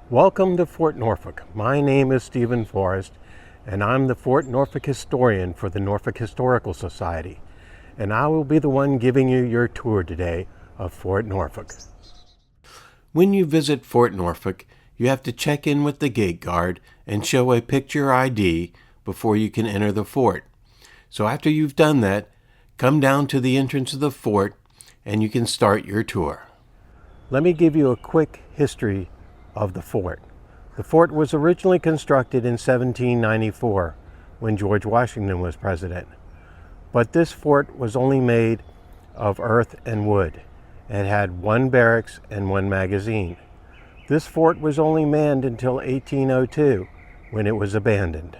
Welcome to Fort Norfolk. My name is Stephen Forrest, and I'm the Fort Norfolk historian for the Norfolk Historical Society, and I will be the one giving you your tour today of Fort Norfolk. When you visit Fort Norfolk, you have to check in with the gate guard and show a picture ID before you can enter the fort. So after you've done that, come down to the entrance of the fort and you can start your tour. Let me give you a quick history of the fort. The fort was originally constructed in 1794 when George Washington was president. But this fort was only made of earth and wood. It had one barracks and one magazine. This fort was only manned until 1802 when it was abandoned.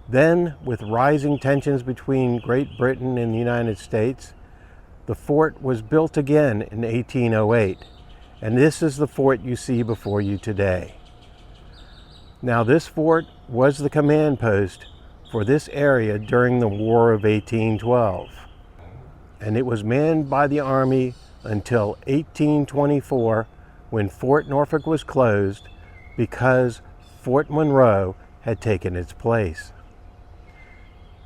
Then, with rising tensions between Great Britain and the United States, the fort was built again in 1808. And this is the fort you see before you today. Now, this fort was the command post for this area during the War of 1812. And it was manned by the Army until 1824, when Fort Norfolk was closed because Fort Monroe had taken its place.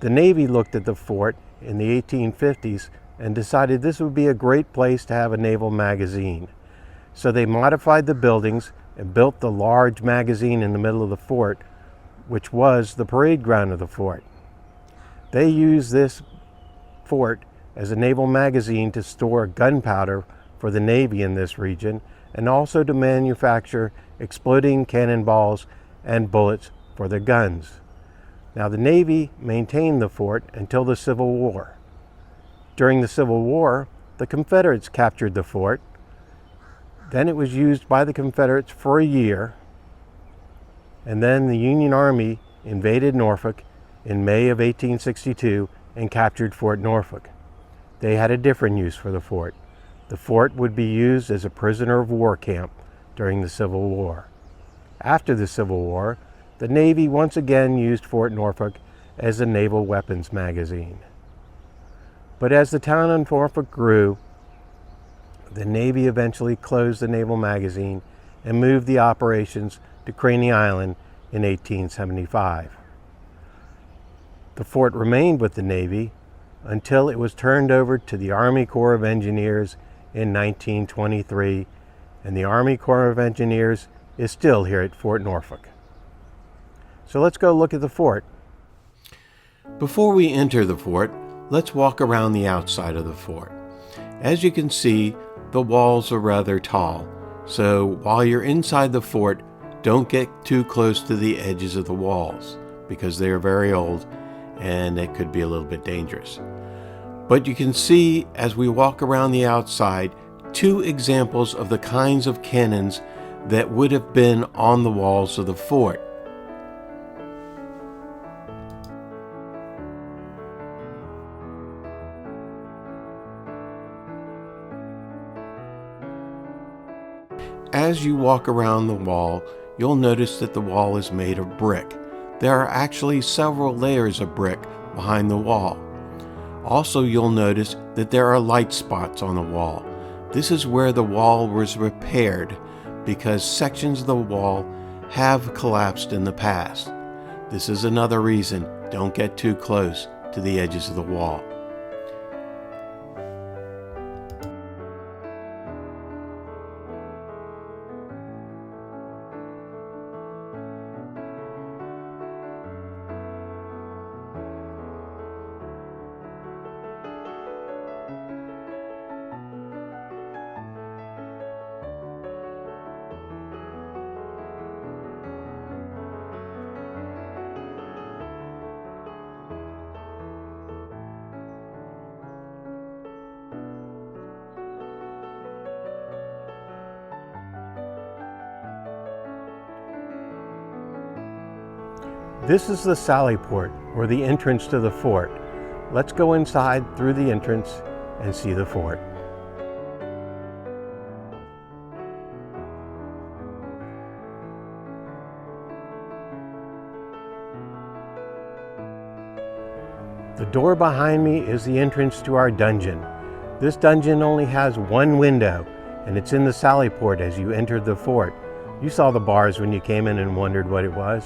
The Navy looked at the fort in the 1850s and decided this would be a great place to have a naval magazine. So they modified the buildings and built the large magazine in the middle of the fort, which was the parade ground of the fort. They used this fort as a naval magazine to store gunpowder for the Navy in this region, and also to manufacture exploding cannonballs and bullets for their guns. Now, the Navy maintained the fort until the Civil War. During the Civil War, the Confederates captured the fort. Then it was used by the Confederates for a year, and then the Union Army invaded Norfolk in May of 1862 and captured Fort Norfolk. They had a different use for the fort. The fort would be used as a prisoner of war camp during the Civil War. After the Civil War, the Navy once again used Fort Norfolk as a naval weapons magazine. But as the town of Norfolk grew, the Navy eventually closed the naval magazine and moved the operations to Craney Island in 1875. The fort remained with the Navy until it was turned over to the Army Corps of Engineers in 1923, and the Army Corps of Engineers is still here at Fort Norfolk. So let's go look at the fort. Before we enter the fort, let's walk around the outside of the fort. As you can see, the walls are rather tall, so while you're inside the fort, don't get too close to the edges of the walls because they are very old and it could be a little bit dangerous. But you can see as we walk around the outside two examples of the kinds of cannons that would have been on the walls of the fort. As you walk around the wall, you'll notice that the wall is made of brick. There are actually several layers of brick behind the wall. Also, you'll notice that there are light spots on the wall. This is where the wall was repaired because sections of the wall have collapsed in the past. This is another reason don't get too close to the edges of the wall. This is the sally port, or the entrance to the fort. Let's go inside through the entrance and see the fort. The door behind me is the entrance to our dungeon. This dungeon only has one window, and it's in the sally port as you enter the fort. You saw the bars when you came in and wondered what it was.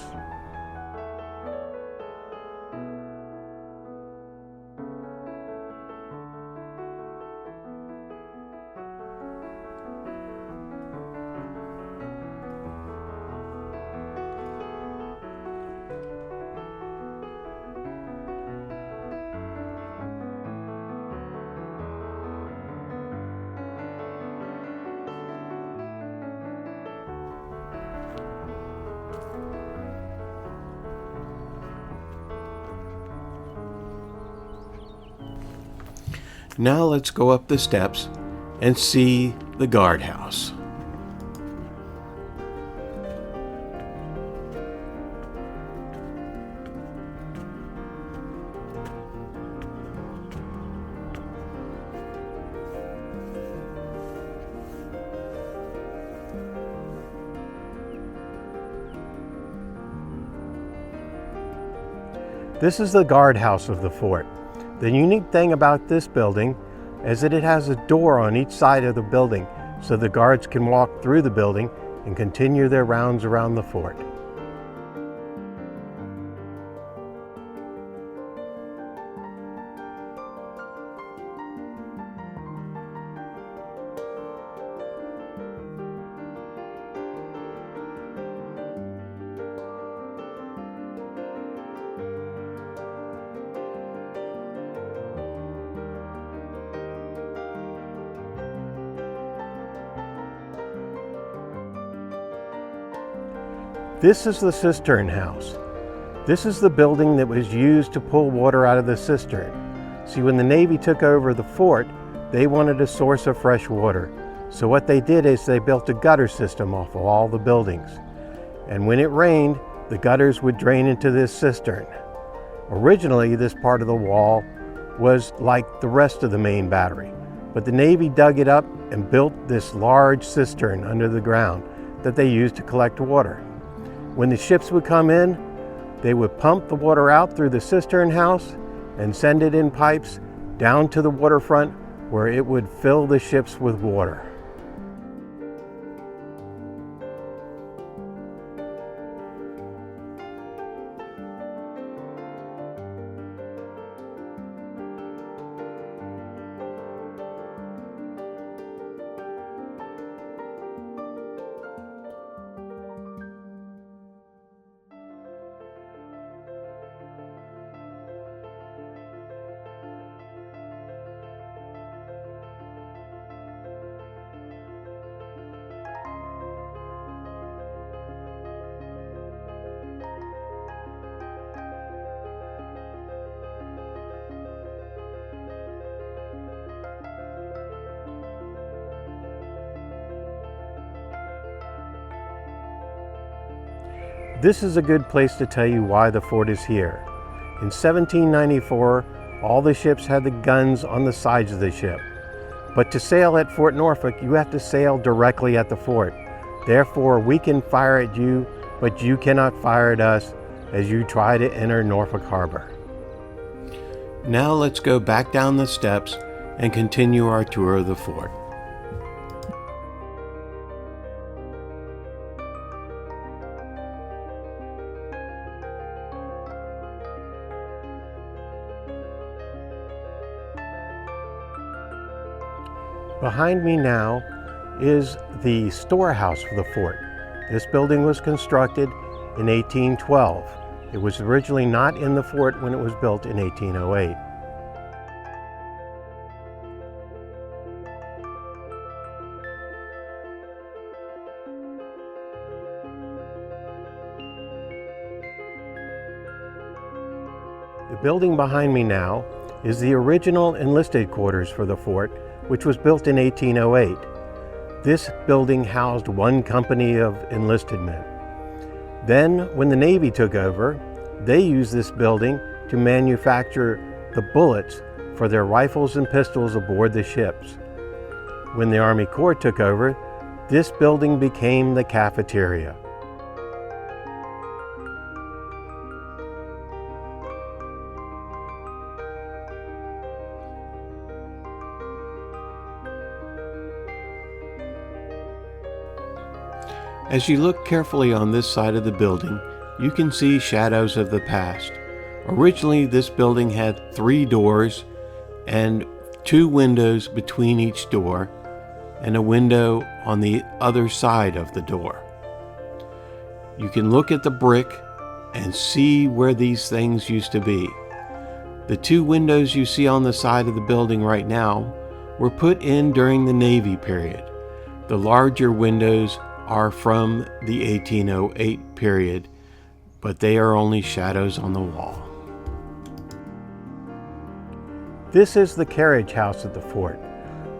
Now let's go up the steps and see the guardhouse. This is the guardhouse of the fort. The unique thing about this building is that it has a door on each side of the building so the guards can walk through the building and continue their rounds around the fort. This is the cistern house. This is the building that was used to pull water out of the cistern. See, when the Navy took over the fort, they wanted a source of fresh water. So what they did is they built a gutter system off of all the buildings. And when it rained, the gutters would drain into this cistern. Originally, this part of the wall was like the rest of the main battery, but the Navy dug it up and built this large cistern under the ground that they used to collect water. When the ships would come in, they would pump the water out through the cistern house and send it in pipes down to the waterfront where it would fill the ships with water. This is a good place to tell you why the fort is here. In 1794, all the ships had the guns on the sides of the ship. But to sail at Fort Norfolk, you have to sail directly at the fort. Therefore, we can fire at you, but you cannot fire at us as you try to enter Norfolk Harbor. Now let's go back down the steps and continue our tour of the fort. Behind me now is the storehouse for the fort. This building was constructed in 1812. It was originally not in the fort when it was built in 1808. The building behind me now is the original enlisted quarters for the fort, which was built in 1808. This building housed one company of enlisted men. Then, when the Navy took over, they used this building to manufacture the bullets for their rifles and pistols aboard the ships. When the Army Corps took over, this building became the cafeteria. As you look carefully on this side of the building, you can see shadows of the past. Originally, this building had 3 doors and 2 windows between each door, and a window on the other side of the door. You can look at the brick and see where these things used to be. The 2 windows you see on the side of the building right now were put in during the Navy period. The larger windows are from the 1808 period, but they are only shadows on the wall. This is the carriage house at the fort.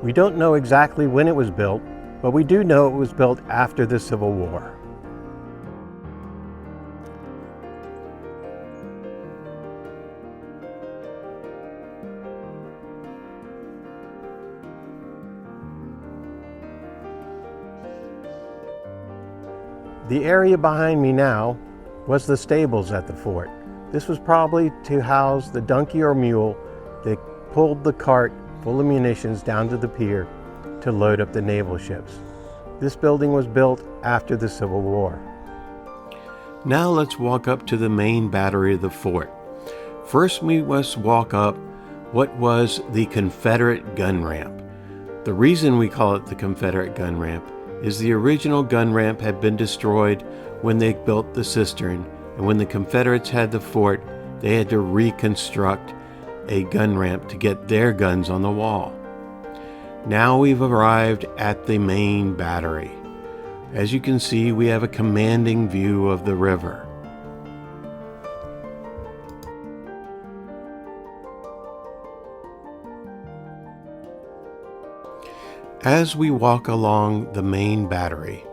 We don't know exactly when it was built, but we do know it was built after the Civil War. The area behind me now was the stables at the fort. This was probably to house the donkey or mule that pulled the cart full of munitions down to the pier to load up the naval ships. This building was built after the Civil War. Now let's walk up to the main battery of the fort. First, we must walk up what was the Confederate gun ramp. The reason we call it the Confederate gun ramp is the original gun ramp had been destroyed when they built the Cistern, and when the Confederates had the fort, they had to reconstruct a gun ramp to get their guns on the wall. Now we've arrived at the main battery. As you can see, we have a commanding view of the river. As we walk along the main battery,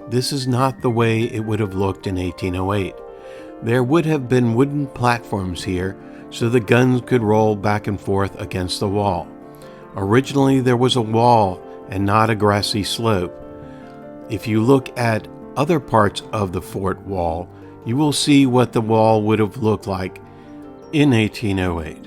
this is not the way it would have looked in 1808. There would have been wooden platforms here so the guns could roll back and forth against the wall. Originally, there was a wall and not a grassy slope. If you look at other parts of the fort wall, you will see what the wall would have looked like in 1808.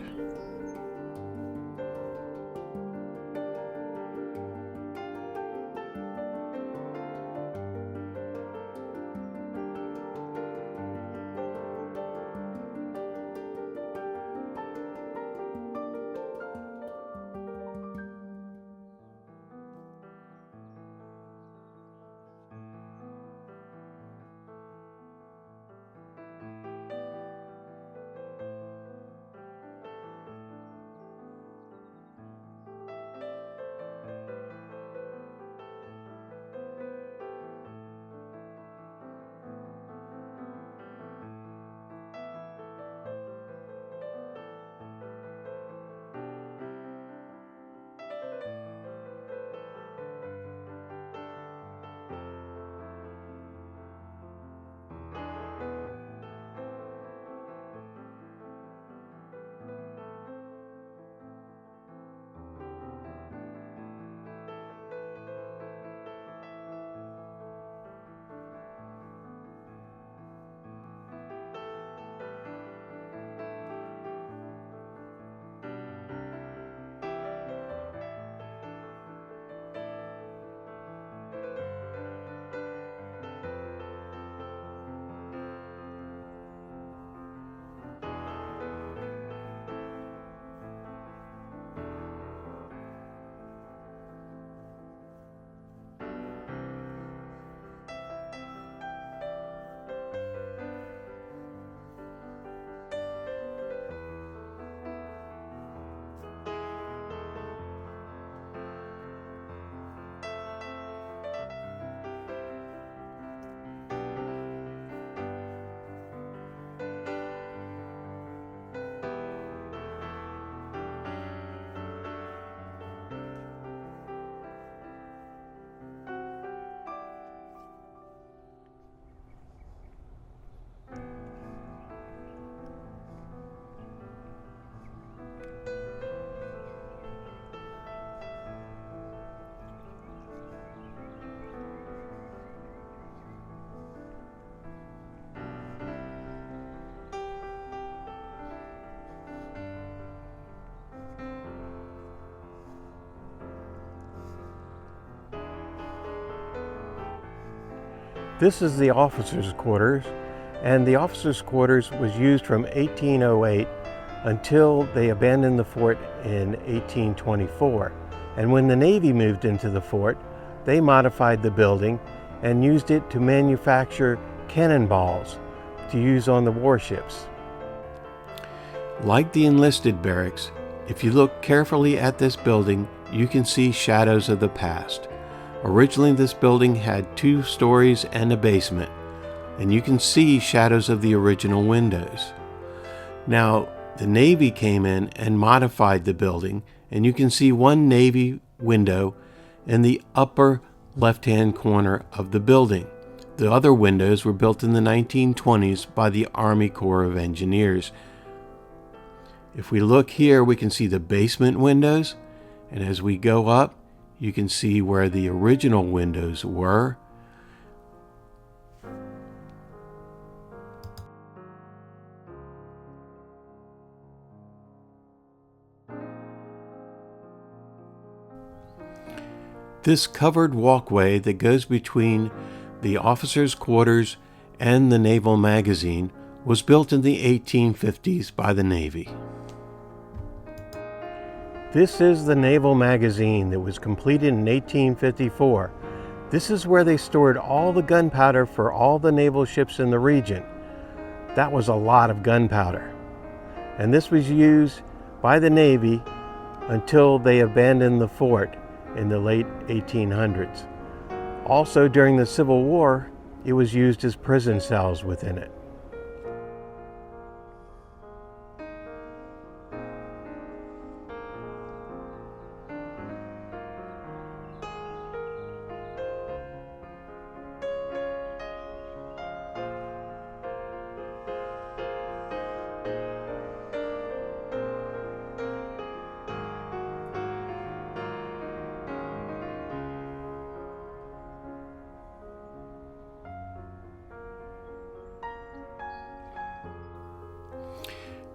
This is the officers' quarters, and the officers' quarters was used from 1808 until they abandoned the fort in 1824. And when the Navy moved into the fort, they modified the building and used it to manufacture cannonballs to use on the warships. Like the enlisted barracks, if you look carefully at this building, you can see shadows of the past. Originally, this building had 2 stories and a basement, and you can see shadows of the original windows. Now, the Navy came in and modified the building, and you can see one Navy window in the upper left-hand corner of the building. The other windows were built in the 1920s by the Army Corp of Engineers. If we look here, we can see the basement windows, and as we go up, you can see where the original windows were. This covered walkway that goes between the officers' quarters and the Naval Magazine was built in the 1850s by the Navy. This is the Naval Magazine that was completed in 1854. This is where they stored all the gunpowder for all the naval ships in the region. That was a lot of gunpowder. And this was used by the Navy until they abandoned the fort in the late 1800s. Also, during the Civil War, it was used as prison cells within it.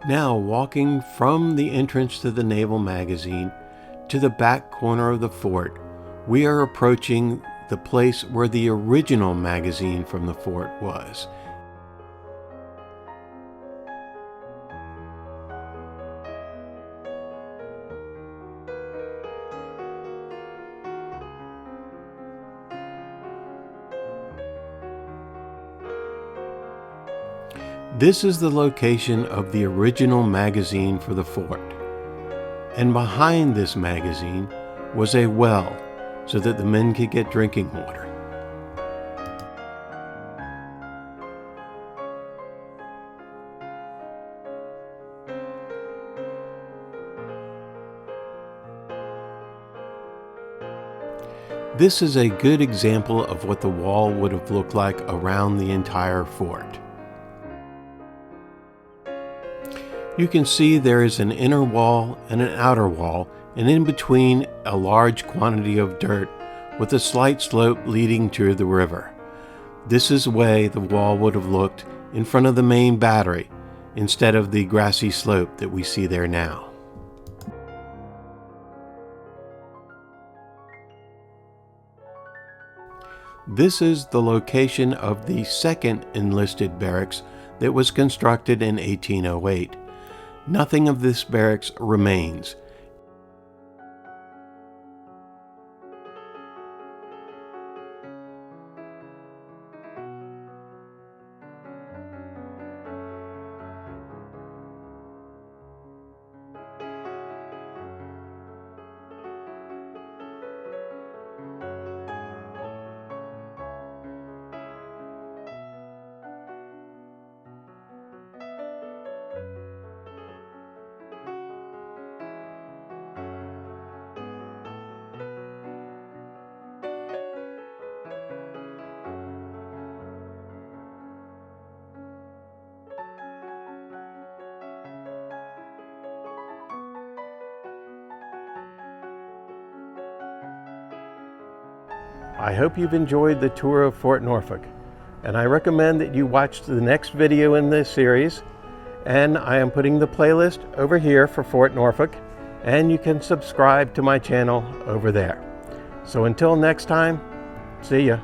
Now, walking from the entrance to the Naval Magazine to the back corner of the fort, we are approaching the place where the original magazine from the fort was. This is the location of the original magazine for the fort. And behind this magazine was a well so that the men could get drinking water. This is a good example of what the wall would have looked like around the entire fort. You can see there is an inner wall and an outer wall, and in between a large quantity of dirt with a slight slope leading to the river. This is the way the wall would have looked in front of the main battery instead of the grassy slope that we see there now. This is the location of the second enlisted barracks that was constructed in 1808. Nothing of this barracks remains. I hope you've enjoyed the tour of Fort Norfolk, and I recommend that you watch the next video in this series, and I am putting the playlist over here for Fort Norfolk, and you can subscribe to my channel over there. So until next time, see ya.